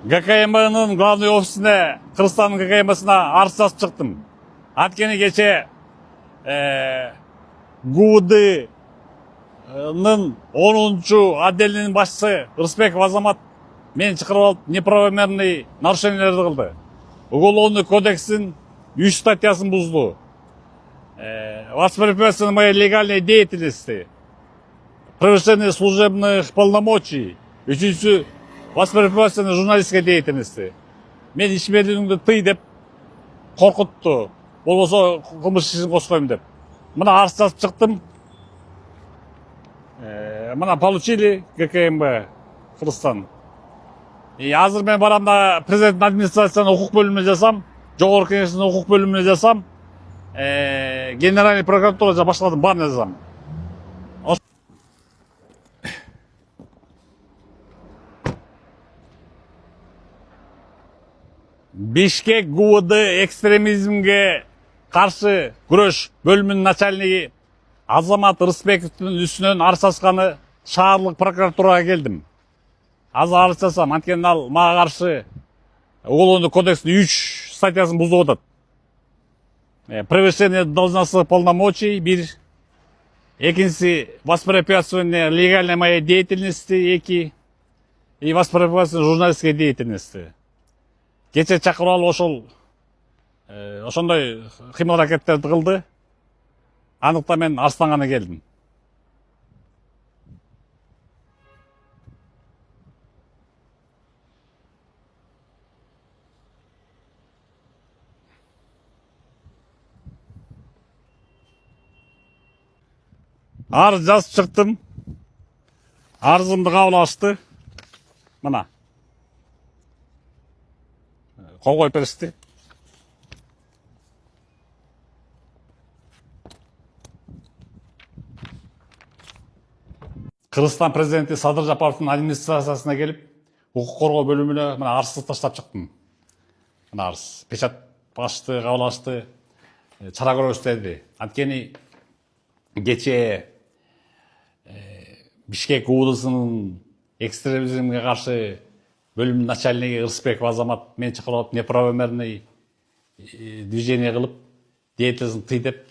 ГКМБ'нын главный офисine, Кыргызстандын ГКМБ'сine арыз жазып чыктым. Анткени кече ГУВДнын 10-чу отделинин башчысы Рысбеков Азамат мени чакырып алып неправомерный нарушениялерди кылды. Уголовный кодекстин 3 статьясын бузду. Воспрепятствование моей легальной деятельности, превышение служебных полномочий, üçüncüsü воспрепятствование журналистской деятельности. Мен иш берүүңдү тый деп коркутту. Болбосо кылмыш ишин кошкойм деп. Мына арыз жазып чыктым. Мына получили ГКМБ Кыргызстан. Азыр мен барам да президент администрациясынын укук бөлүмүнө жасам, жогорку кеңештин укук бөлүмүнө жасам, генеральный прокуратурада башкалардын баарына жазам. Бишкек ГУВД экстремизмге каршы күрөш бөлүмүнүн начальниги Азамат Рысбековдун үстүнөн арыз жазганы шаарлык прокуратурага келдим. Азыр арыз жазсам, анткени ал мага каршы уголовный кодекстин 3 статьясын бузуп атат. Превышение должностных полномочий 1, экинчиси воспрепятствование легальной моей деятельности 2 и воспрепятствование журналистской деятельности. Кече чакырып алып ошондой кыймыл аракеттерди кылды. Аныкта мен арызданганга келдим. Арыз жазып чыктым. Арызымды кабыл алышты. Мына. Кол коюп беришти. Кыргызстан президенти Садыр Жапаровдун администрациясына келип, укук коргоо бөлүмүнө мына арызды таштап чыктым. Мына арыз. Печат басты, кабыл алышты, чара көрсөтүлдү. Анткени кече Бишкек ГУВДсынын экстремизмге каршы бөлүмүнүн начальниги Рысбеков Азамат мени чакырып алып неправомерный движение кылып, деятельностун тый деп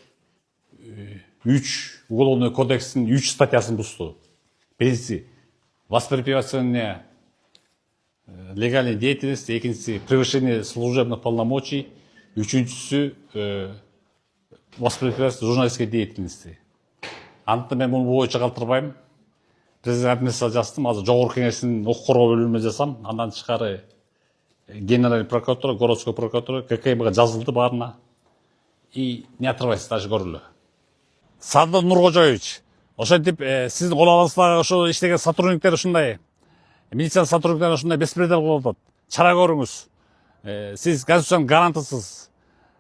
3 уголовный кодекстин 3 статьясын бузду. Биринчиси воспрепятствование легальной деятельности, экинчиси превышение служебных полномочий, үчүнчүсү воспрепятствование журналистской деятельности. Антты мен муну боюнча калтырбайм. Президент администрациясына жаздым, азыр жогорку кеңештин укук коргоо бөлүмүнө жасам, андан тышкары генеральный прокуратура, городской прокуратура, ГКМБга жазылды баарына. И не отрывайся, даже көрүлө. Садыр Нуркожоевич, ошентип сиздин колуңузда ошо иштеген сотрудниктер ушундай, милиция сотрудниктери ушундай беспредел кылып атат. Чара көрүңүз. Сиз конституциянын гарантысыз.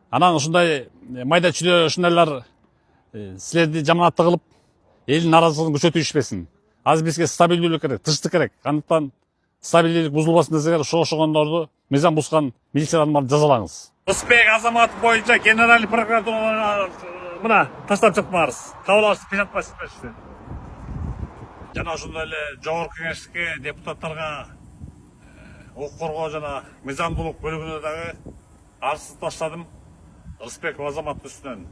Анан ушундай майда чүйдө ушундайлар силерди жаманатты кылып, элдин наразылыгын күчөтүп ишпесин. Азыр бизге стабилдүүлүк керек, тынчтык керек. Андыктан стабилдүүлүк бузулбасын десеңер, ошогондорду мыйзам бузган милиция адамдарды жазалаңыз. Рысбек Азамат боюнча генеральный прокуратурага мына таштап чыктым арыз. Кабыл алышты, печат басып беришти. Жана ошондой эле жогорку кеңештикке, депутаттарга, укук коргоо жана мыйзамдуулук бөлүгүнө дагы арызды таштадым. Рысбеков Азамат үстүнөн.